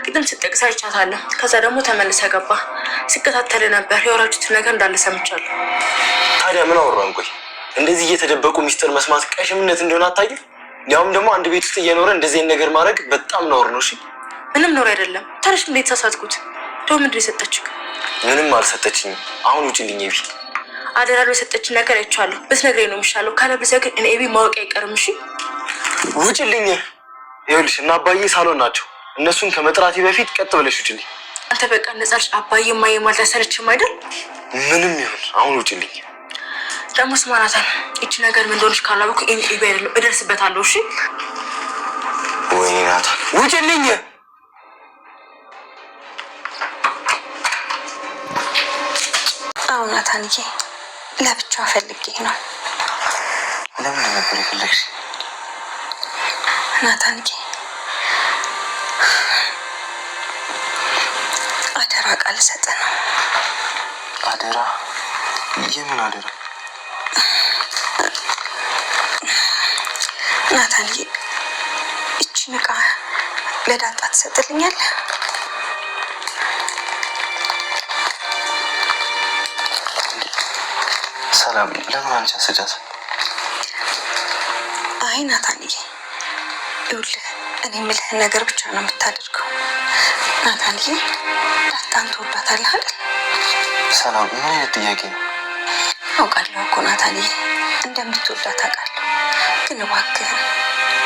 ቅድም ስትጠቅስ አይቻታለሁ። ከዛ ደግሞ ተመልሰ ገባ። ሲከታተል ነበር። ያወራችሁትን ነገር እንዳለ ሰምቻለሁ። ታዲያ ምን አወራን? ቆይ እንደዚህ እየተደበቁ ሚስጥር መስማት ቀሽምነት እንደሆነ አታውቂም? ያውም ደግሞ አንድ ቤት ውስጥ እየኖረ እንደዚህ ነገር ማድረግ በጣም ነውር ነው። እሺ ምንም ነውር አይደለም። ታዲያ እንዴት ተሳሳትኩት? ደግሞ ምንድን የሰጠችው? ምንም አልሰጠችኝም። አሁን ውጭልኝ ኤቢ። አደራ ነው የሰጠችን ነገር አይቻለሁ። ብትነግረኝ ነው የሚሻለው። ካለበለዚያ ግን እኔ ኤቢ ማወቅ አይቀርም። እሺ ውጭልኝ። ይኸውልሽ እና አባዬ ሳሎን ናቸው። እነሱን ከመጥራቴ በፊት ቀጥ ብለሽ ውጭልኝ። አንተ በቃ ነጻልሽ። አባዬ ማየ ማለት አይሰለችም አይደል? ምንም ይሁን አሁን ውጭልኝ። ደግሞ ስማ ናታን፣ ይቺ ነገር ምን እንደሆነች ካላወቅሁ ኤቢ አይደለም እደርስበታለሁ። እሺ ወይኔ ናታን ውጭልኝ። አዎ ናታንዬ፣ ለብቻ ፈልጌ ነው። ለምን ነበር የፈለግሽ? ናታንዬ አደራ ቃል ሰጥህ ነው። አደራ? የምን አደራ? ናታንዬ እቺን ዕቃ ለዳጣ ትሰጥልኛለህ? ሰላም ለምን አንቺ አስጃት? አይ ናታንዬ ይኸውልህ፣ እኔ የምልህን ነገር ብቻ ነው የምታደርገው። ናታንዬ ዳጣን ትወዳታለህ አይደል? ሰላም ምን አይነት ጥያቄ ነው? አውቃለሁ እኮ ናታንዬ እንደምትወዳት አውቃለሁ። ግን እባክህን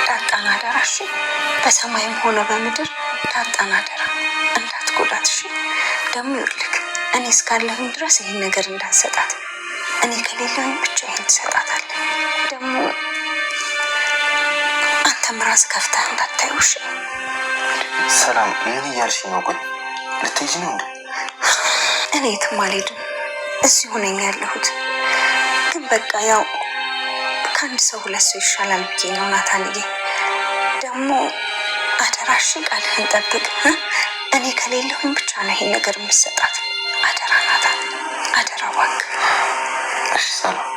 ዳጣን አደራ እሺ። በሰማይም ሆነ በምድር ዳጣን አደራ እንዳትጎዳት እሺ። ደግሞ ይኸውልህ እኔ እስካለሁኝ ድረስ ይህን ነገር እንዳትሰጣት። እኔ ከሌለሁኝ ብቻ ይህን ትሰጣታለህ። ደግሞ አንተም ራስህ ከፍተህ እንዳታየው እሺ። ሰላም ምን እያልሽ ነው? ቆይ ልትሄጂ ነው እንዴ? እኔ የትም አልሄድም፣ እዚሁ ነኝ ያለሁት። ግን በቃ ያው ከአንድ ሰው ሁለት ሰው ይሻላል ብዬ ነው ናታንዬ። ደግሞ አደራ እሺ፣ ቃልህን ጠብቅ። እኔ ከሌለሁኝ ብቻ ነው ይሄን ነገር የምትሰጣት። አደራ ናታን፣ አደራ እባክህ። እሺ ሰላም።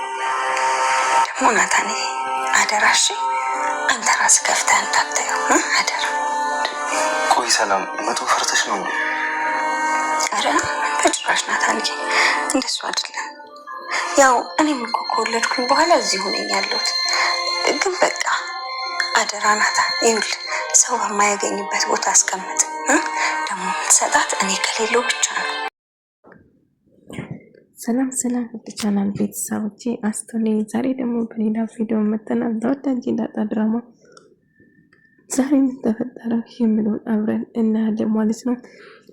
ደግሞ ናታንዬ አደራ እሺ፣ አንተ ራስህ ከፍተህ እንዳታየው አደራ። ቆይ ሰላም መቶ ፈርተሽ ነው እንዴ? አረ በጭራሽ ናታንዬ፣ እንደሱ አይደለም። ያው እኔም እኮ ከወለድኩኝ በኋላ እዚሁ ነኝ ያለሁት። ግን በቃ አደራ ናታን፣ ይኸውልህ ሰው በማያገኝበት ቦታ አስቀምጥ። ደግሞ የምትሰጣት እኔ ከሌለው ብቻ ነው። ሰላም ሰላም ውድ ቻናል ቤተሰቦቼ አስተውለኝ። ዛሬ ደግሞ በሌላ ቪዲዮ መጥተናል። ተወዳጅ ዳጣ ድራማ ዛሬ ምን ተፈጠረ የሚለውን አብረን እናያለን ማለት ነው።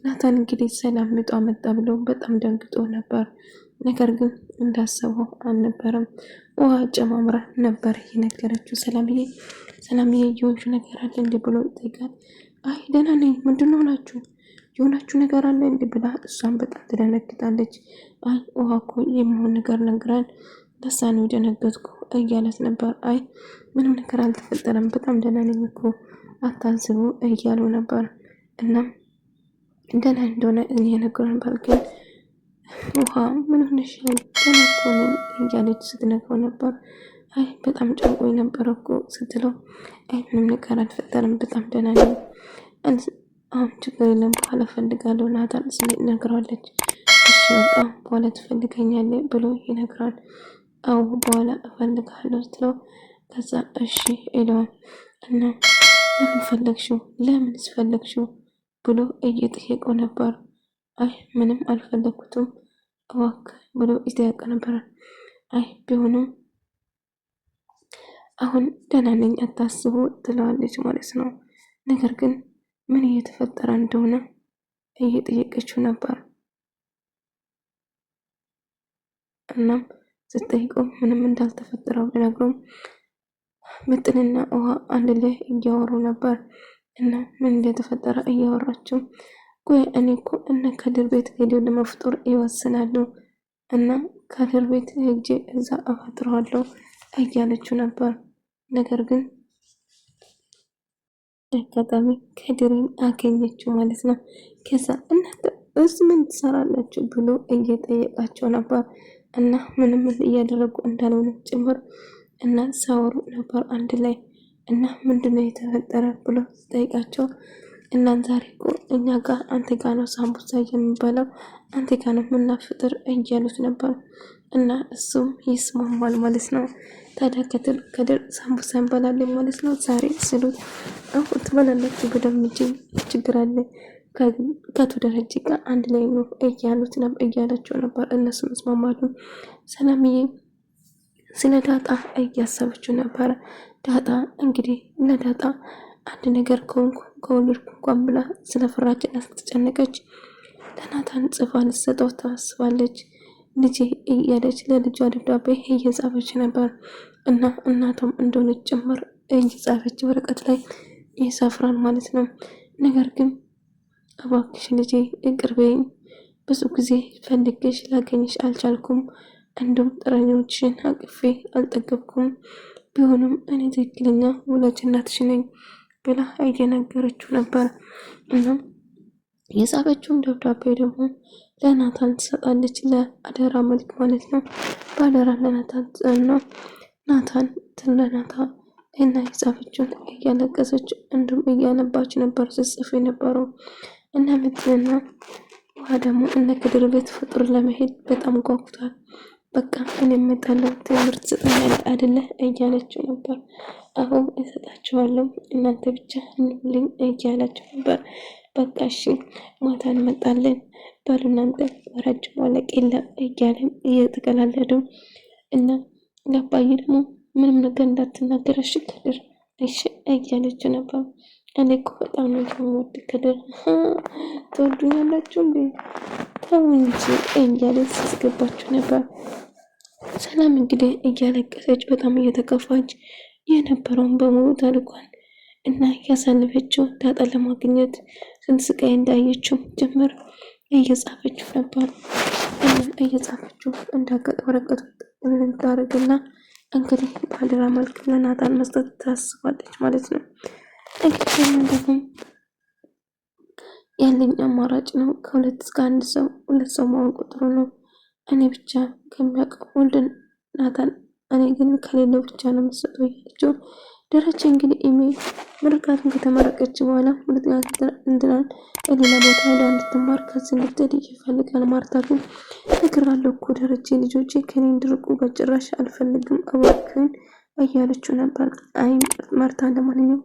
ናታን እንግዲህ ሰላም ምጧ መጣ ብሎ በጣም ደንግጦ ነበር። ነገር ግን እንዳሰበው አልነበረም። ውሃ ጨማምራ ነበር የነገረችው ሰላምዬ። ሰላምዬ የሆንሽ ነገር አለ እንዲህ ብሎ ይጠይቃል። አይ ደህና ነኝ፣ ምንድን ነው ናችሁ የሆናችሁ ነገር አለ እንዲህ ብላ እሷን በጣም ትደነግጣለች። አይ ውሃ እኮ የሚሆን ነገር ነግራን ለሳ ነው የደነገጥኩ እያለት ነበር። አይ ምንም ነገር አልተፈጠረም፣ በጣም ደህና ነኝ እኮ አታስቡ እያሉ ነበር። እናም ደህና እንደሆነ እኔ የነገሩ ነበር። ግን ውሃ ምን ሆነሽ ደህና እኮ ነኝ እያለች ስትነግረው ነበር። አይ በጣም ጨንቆኝ ነበር እኮ ስትለው፣ አይ ምንም ነገር አልተፈጠረም፣ በጣም ደህና ነኝ፣ አሁን ችግር የለም በኋላ እፈልጋለሁ ናታን ስሜት ነግረዋለች። እሺ በቃ በኋላ ትፈልገኛለህ ብሎ ይነግራል። አዎ በኋላ እፈልጋለሁ ስትለው ከዛ እሺ ይለዋል። እና ለምን ፈለግሽው ለምን ስፈለግሽው ብሎ እየጠየቀው ነበር። አይ ምንም አልፈለግኩትም እባክህ ብሎ ይጠየቅ ነበር። አይ ቢሆንም አሁን ደህና ነኝ አታስቡ ትለዋለች ማለት ነው። ነገር ግን ምን እየተፈጠረ እንደሆነ እየጠየቀችው ነበር። እናም ስትጠይቀው ምንም እንዳልተፈጠረው ቢነግረውም ምጥንና ውሃ አንድ ላይ እያወሩ ነበር። እና ምን እንደተፈጠረ እያወራችው፣ ቆይ እኔ እኮ እነ ከድር ቤት ሄደው ለመፍጠር ይወስናሉ እና ከድር ቤት ሄጄ እዛ አፈጥረዋለሁ እያለችው ነበር። ነገር ግን አጋጣሚ ከድርን አገኘችው ማለት ነው። ከዛ እናንተ እዚህ ምን ትሰራላችሁ ብሎ እየጠየቃቸው ነበር። እና ምንም እያደረጉ እንዳልሆነ ጭምር እና ሳወሩ ነበር አንድ ላይ። እና ምንድነው የተፈጠረ ብሎ ጠይቃቸው፣ እናን ዛሬ እኮ እኛ ጋር አንተ ጋር ነው ሳምቡሳ የሚባለው አንተ ጋር ነው ምናፍጥር እያሉት ነበር። እና እሱም ይስማማል ማለት ነው። ታዲያ ከድር ሳምቡሳ እንበላለን ማለት ነው ዛሬ ስሉት አሁን ትበላላችሁ በደምብ እንጂ ችግር አለ ከቱ ደረጀ ጋር አንድ ላይ ነው እያላቸው ነበር። እነሱም ይስማማሉ። ሰላምዬ ስለ ዳጣ እያሰበችው ነበረ። ዳጣ እንግዲህ ለዳጣ አንድ ነገር ከወለድኩ እንኳን ብላ ስለ ፍራችን ስትጨነቀች ለናታን ጽፋ ልትሰጠው ታስባለች። ልጄ እያለች ለልጇ ደብዳቤ እየጻፈች ነበር እና እናቷም እንደሆነች ጭምር እየጻፈች ወረቀት ላይ ይሰፍራል ማለት ነው። ነገር ግን እባክሽ ልጄ ይቅር በይኝ፣ ብዙ ጊዜ ፈልጌሽ ላገኝሽ አልቻልኩም፣ እንዲሁም ጥረኞችሽን አቅፌ አልጠገብኩም፣ ቢሆንም እኔ ትክክለኛ ወላጅ እናትሽ ነኝ ብላ እየነገረችው ነበር። እናም የጻፈችውን ደብዳቤ ደግሞ ለናታን ትሰጣለች፣ ለአደራ መልክ ማለት ነው። በአደራ ለናታን ነው። ናታን ለናታ እና የጻፈችውን እያለቀሰች እንዲሁም እያነባች ነበር ስጽፍ የነበረው እና ምትልና ውሃ ደግሞ እነ ከድር ቤት ፍጡር ለመሄድ በጣም ጓጉቷል። በቃ እኔ እመጣለሁ ትምህርት ስጠኛል አይደለ እያለችው ነበር። አሁን እሰጣችኋለሁ እናንተ ብቻ እንብልኝ እያላቸው ነበር። በቃ እሺ ማታ እንመጣለን ባሉ እናንተ ወራጅ ማለቅ የለም እያለም እየተቀላለዱ እና ለአባዬ ደግሞ ምንም ነገር እንዳትናገር እሺ ከድር እሺ እያለችው ነበር። እኔ እኮ በጣም ነው የምወድ ከድር ትወዱኛላችሁ እንዴ ተው እንጂ እያለች ሲስገባችሁ ነበር። ሰላም እንግዲህ እያለቀሰች በጣም እየተከፋች የነበረውን በሙሉ ታሪኳን እና ያሳለፈችው ዳጣ ለማግኘት ስንት ስቃይ እንዳየችው ጭምር እየጻፈችው ነበር። እየጻፈችው እንዳገጠ ወረቀቱ እንታረግና እንግዲህ በአደራ መልክ ለናታን መስጠት ታስባለች ማለት ነው። እንግዲህ ደግሞ ያለኝ አማራጭ ነው ከሁለት እስከ አንድ ሰው ሁለት ሰው መሆን ቁጥሩ ነው። እኔ ብቻ ከሚያውቀው ወልደን ናታን እኔ ግን ከሌለው ብቻ ነው የምሰጠው እያለችው ደረጀ እንግዲህ ምርቃቱን ከተመረቀች በኋላ ሁለተኛ እንድናል ሌላ ቦታ ሄዳ እንድትማር ከዚህ እንድትሄድ ይፈልጋል። ማርታ ግን እነግራለሁ እኮ ደረጀ ልጆቼ ከኔ እንድርቁ በጭራሽ አልፈልግም እባክህን እያለችው ነበር። አይ ማርታ ለማንኛውም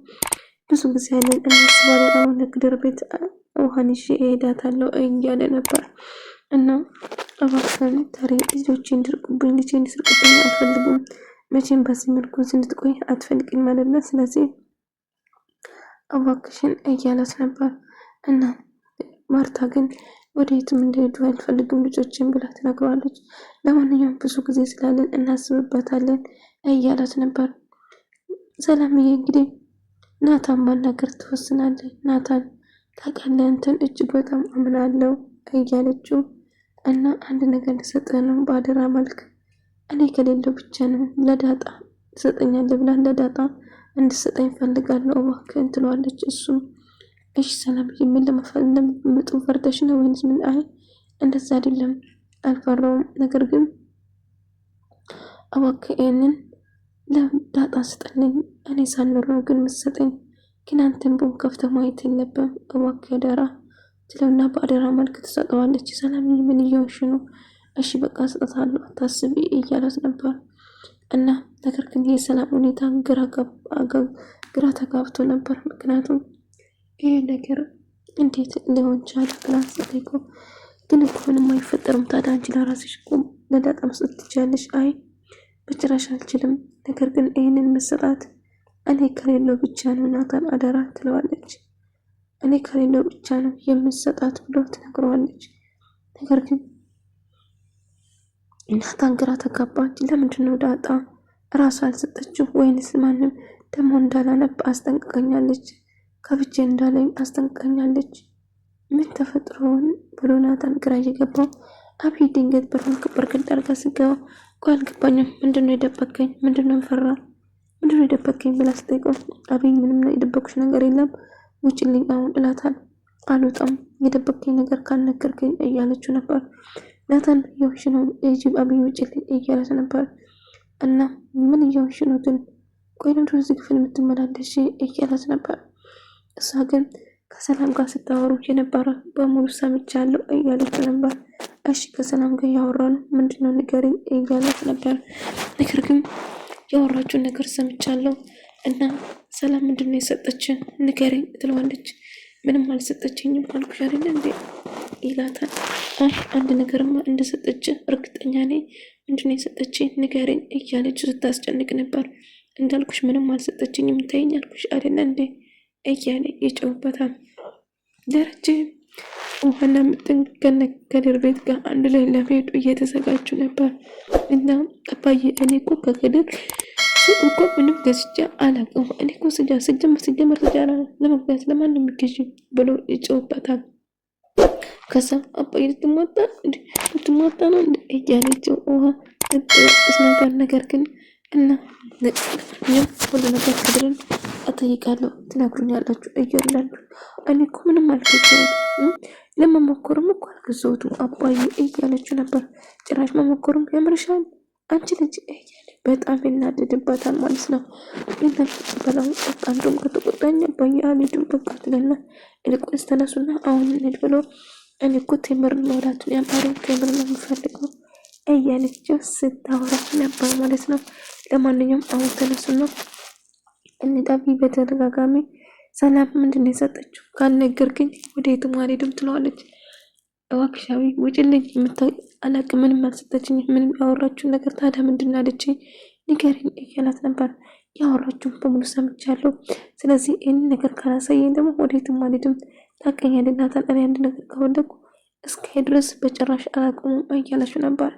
ብዙ ጊዜ ያለን እናስባለን አሁን ለክድር ቤት ውሃን ይዤ እሄዳታለሁ እያለ ነበር እና እባክህን ታሪ ልጆቼ እንድርቁብኝ ልጄ እንድስርቁብኝ አልፈልግም መቼም በዚህ መልኩ እንድትቆይ አትፈልግኝ ማለት ነው። ስለዚህ እባክሽን እያላት ነበር እና ማርታ ግን ወደ የትም እንደሄዱ አልፈልግም ልጆችን ብላ ትነግረዋለች። ለማንኛውም ብዙ ጊዜ ስላለን እናስብበታለን እያላት ነበር። ሰላምዬ እንግዲህ ናታን ማናገር ትወስናለች። ናታን ታውቃለህ እንትን እጅግ በጣም አምናለሁ እያለችው እና አንድ ነገር ልሰጥህ ነው በአደራ መልክ እኔ ከሌለው ብቻ ነው ለዳጣ ትሰጠኛለህ ብላ ለዳጣ እንድሰጠኝ ፈልጋለሁ እባክህን ትለዋለች። እሱም እሺ ሰላም ምን ለመፈለምጡ ፈርደሽ ነው ወይንስ ምን? አይ እንደዛ አይደለም አልፈራውም፣ ነገር ግን እባክህ ይሄንን ለዳጣ ስጠልኝ እኔ ሳልኖር ነው ግን ምሰጠኝ፣ ግን አንተን ቦን ከፍተህ ማየት የለብህም እባክህ አደራ ትለውና በአደራ መልክ ትሰጠዋለች። ሰላም ምን እየሆንሽ ነው? እሺ በቃ ስጠታለሁ አታስቢ እያላት ነበር እና ነገር ግን የሰላም ሁኔታ ግራ ተጋብቶ ነበር። ምክንያቱም ይሄ ነገር እንዴት ሊሆን ቻለ ብላ ስትጠይቀው ግን እኮ ምንም አይፈጠርም ታዲያ አንቺ ለራስሽ እኮ ለዳጣ መስጠት ትችያለሽ። አይ በጭራሽ አልችልም፣ ነገር ግን ይህንን መሰጣት እኔ ከሌለው ብቻ ነው ናታን አደራ ትለዋለች። እኔ ከሌለው ብቻ ነው የምሰጣት ብሎ ትነግረዋለች። ነገር ግን ናታን ግራ ተጋባች። ለምንድን ነው ዳጣ ራሷ አልሰጠችው ወይንስ ማንም ደግሞ እንዳላነብ አስጠንቅቀኛለች፣ ከብቼ እንዳለኝ አስጠንቅቀኛለች፣ ምን ተፈጥሮን ብሎ ናታን ግራ እየገባው አብይ ድንገት በርግድ አድርጋ ስገባ ቆይ አልገባኝም፣ ምንድነው የደበከኝ? ምንድነው ፈራ? ምንድነው የደበከኝ ብላ ስጠይቀው አብይ ምንም የደበኩሽ ነገር የለም ውጭልኝ አሁን እላታል። አልወጣም የደበከኝ ነገር ካልነገርከኝ እያለችው ነበር። ናታን እየሆንሽ ነው የጅብ አብይ ውጭልኝ እያለት ነበር እና ምን እየሆንሽ ነው ግን ቆይ ለምንድነው እዚህ ክፍል የምትመላለሽ እያለት ነበር። እሷ ግን ከሰላም ጋር ስታወሩ የነበረ በሙሉ ሰምቻለሁ እያለች ነበር። እሺ ከሰላም ጋር ያወራ ነው ምንድነው ንገሪኝ እያለች ነበር። ነገር ግን ያወራችውን ነገር ሰምቻለሁ እና ሰላም ምንድነው የሰጠች ንገሪኝ ትለዋለች። ምንም አልሰጠችኝም አልኩሽ አይደል እንዴ ይላታል። አንድ ነገርማ እንደሰጠች እርግጠኛ ነኝ። ምንድነው የሰጠች ንገሪኝ እያለች ስታስጨንቅ ነበር። እንዳልኩሽ ምንም አልሰጠችኝም ተይኝ አልኩሽ አይደል እንዴ እያለ ይጨውበታል። ደረጀ ውሃና ምጥን ከከድር ቤት ጋር አንድ ላይ ለመሄዱ እየተዘጋጁ ነበር እና አባዬ እኔ እኮ ከከድር ሱቅ እኮ ምንም ገዝቼ አላውቅም። እኔ እኮ ስጀምር ስጃራ ለመግዛት ለማንም የሚገዥ ብሎ ይጨውበታል። ከዛ አባዬ ልትሟጣ ነው እያለችው ውሃ ነገር ግን እና ሁሉ ነገር ከድርን እጠይቃለሁ ትነግሩኛላችሁ እያላችሁ እኔ እኮ ምንም አልገዛሁትም ለመሞከርም እኮ አልገዛሁትም አባዬ እያለችው ነበር። ጭራሽ መሞከሩም ያምርሻል አንቺ ልጅ እያለ በጣም ይናደድባታል ማለት ነው። በላው በቃ እንደውም ከተቆጣኝ አባዬ አልሄድም በቃ ትለና ይልቁንስ ተነሱና አሁን እንሂድ ብሎ እኔ እኮ ቴምርን መውላቱን ያማረኝ ቴምር ነው የምፈልገው እያለችው ስታወራ ነበር ማለት ነው። ለማንኛውም አሁን ተነሱና እንሂድ በተደጋጋሚ ሰላም ምንድነው የሰጠችው ካልነገርክኝ ወደ የትም አልሄድም ትለዋለች። እባክሻዊ ውጭልኝ አላውቅም ምንም አልሰጠችኝ ምንም ያወራችውን ነገር ታዲያ ምንድን አለችኝ ንገሪኝ እያላት ነበር። ያወራችውን በሙሉ ሰምቻለሁ ስለዚህ ይህን ነገር ካላሳየኝ ደግሞ ወደ የትም አልሄድም ታውቀኛለህ ናታን እኔ አንድ ነገር ከወደኩ እስከ ድረስ በጭራሽ አላውቅም እያለችው ነበር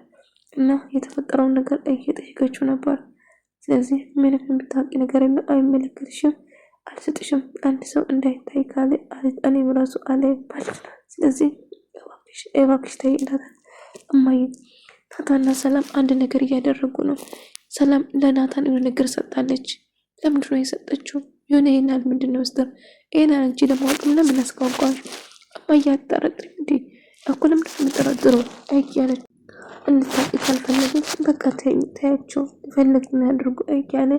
እና የተፈጠረውን ነገር እየጠየቀችው ነበር። ስለዚህ ምንም የምታውቂ ነገር የለም አይመለከትሽም አልሰጥሽም አንድ ሰው እንዳይታይ ካለ እኔም ራሱ አላይባል ስለዚህ እባክሽ ተይ ይላታል። እማዬ ናታንና ሰላም አንድ ነገር እያደረጉ ነው። ሰላም ለናታን የሆነ ነገር ሰጣለች። ለምንድን ነው የሰጠችው? የሆነ ይሄናል ምንድን ነው ውስጥ ይሄናል እንጂ ለማወቅም ለምን አስቋቋሽ? እማዬ አትጠረጥሪም እንዴ? እኮ ለምንድን ነው የምጠረጥረው? እያለች እንድታውቂ ካልፈለገች በቃ ተያቸው የፈለግን ያድርጉ እያለ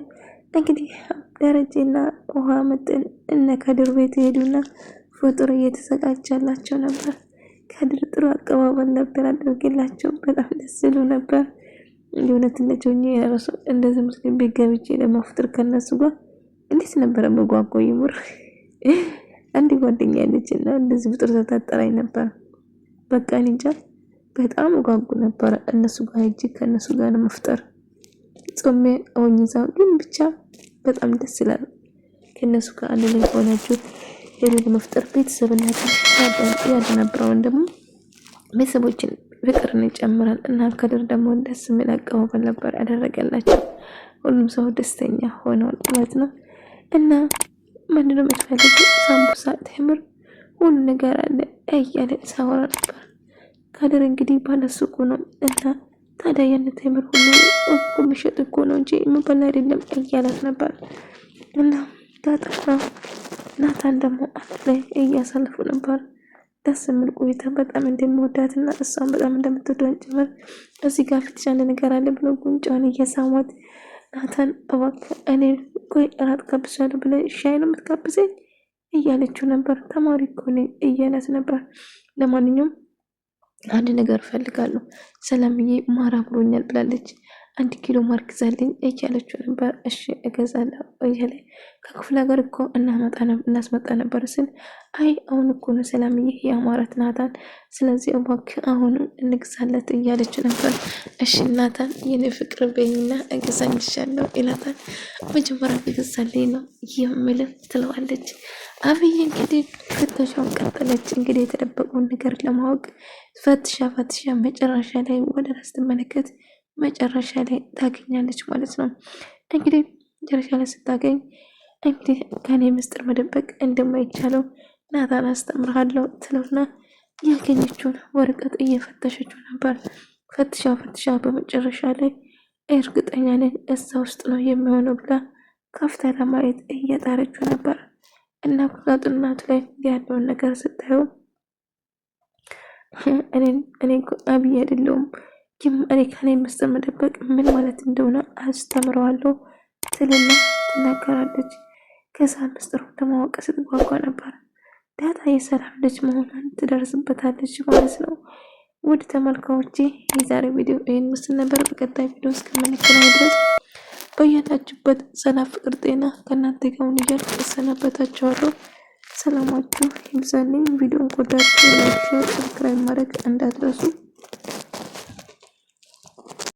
እንግዲህ ደረጀና ውሃ መጠን እነ ከድር ቤት ሄዱና ፍጡር እየተዘጋጀላቸው ነበር። ከድር ጥሩ አቀባበል ነበር አድርጌላቸው በጣም ደስ ይሉ ነበር። የእውነት እንደጆኝ የራሱ እንደዚህ ሙስሊም ቤት ገብቼ ለማፍጠር ከነሱ ጋር እንዴት ነበረ መጓጓ ይሙር አንድ ጓደኛ ያለችና እንደዚህ ፍጡር ተጣጣራይ ነበር። በቃ እንጃ በጣም ጓጉ ነበር እነሱ ጋር ሄጄ ከነሱ ጋር ለማፍጠር ጾሜ አውኝዛው ግን ብቻ በጣም ደስ ይላል። ከነሱ ጋር አንድ ላይ ሆናችሁ የሌለ መፍጠር ቤተሰብነት ያደነበረውን ደግሞ ቤተሰቦችን ፍቅርን ይጨምራል እና ከድር ደግሞ ደስ የሚል አቀባበል ነበር ያደረገላቸው። ሁሉም ሰው ደስተኛ ሆኗል ማለት ነው። እና ምንድነው የምትፈልጊው? ሳምቡሳ ቴምር ሁሉ ነገር አለ እያለ ሳወራ ነበር። ከድር እንግዲህ ባለሱቁ ነው እና ታዲያ ያን ቴምር ሁሉ እኮ የሚሸጥ እኮ ነው እንጂ የሚበላ አይደለም እያላት ነበር። እና ታጣና ናታን ደግሞ አንድ ላይ እያሳለፉ ነበር። ደስ የሚል ቆይታ በጣም እንደምወዳትና እሷን በጣም እንደምትወደው ጭምር እዚህ ጋር ፊት ያለ ነገር አለ ብሎ ጉንጫውን እየሳሟት ናታን እባክህ እኔ ቆይ እራት ጋብዛለሁ ብለህ ሻይ ነው የምትጋብዘኝ እያለችው ነበር። ተማሪ እኮ ነኝ እያላት ነበር። ለማንኛውም አንድ ነገር እፈልጋለሁ ሰላምዬ ማር አምሮኛል ብላለች 1 ኪሎ ማር ግዛልኝ እያለችው ነበር። እሺ እገዛለሁ እያለ ከክፍለ ሀገር እኮ እናስመጣ ነበር ስል አይ አሁን እኮ ነው ሰላምዬ ያማራት ናታን ስለዚህ እባክህ አሁን እንግዛለት እያለች ነበር። እሺ ናታን የኔ ፍቅር በይና እገዛልሻለሁ ይላታል። መጀመሪያ ግዛልኝ ነው የምልህ ትለዋለች። አብይ እንግዲህ ፍተሻውን ቀጠለች። እንግዲህ የተደበቀውን ነገር ለማወቅ ፈትሻ መጨረሻ ላይ ወደ ራስ ትመለከት መጨረሻ ላይ ታገኛለች ማለት ነው። እንግዲህ መጨረሻ ላይ ስታገኝ እንግዲህ ከኔ ምስጢር መደበቅ እንደማይቻለው ናታን አስተምርሃለሁ ትለውና ያገኘችውን ወረቀት እየፈተሸችው ነበር። ፈትሻ በመጨረሻ ላይ እርግጠኛ ነኝ እዛ ውስጥ ነው የሚሆነው ብላ ከፍታ ለማየት እየጣረችው ነበር። እና ቁጥጥናቱ ላይ ያለውን ነገር ስታየው እኔ አብይ አይደለሁም እኔ ከኔ ምስጢር መደበቅ ምን ማለት እንደሆነ አስተምረዋለሁ ትልና ትናገራለች። ከዛ ምስጢሩን ለማወቅ ስትጓጓ ነበር። ዳጣ የሰላም ልጅ መሆኗን ትደርስበታለች ማለት ነው። ውድ ተመልካዮቼ የዛሬ ቪዲዮ ይህን ምስል ነበር። በቀጣይ ቪዲዮ እስከምንገናኝ ድረስ በያላችሁበት ሰላም፣ ፍቅር፣ ጤና ከእናንተ ጋር ይሁን እያልኩ እሰናበታችኋለሁ። ሰላማችሁ ይብዛልኝ። ቪዲዮን ከወዳችሁ ላይክ፣ ሼር፣ ሰብስክራይብ ማድረግ እንዳትረሱ።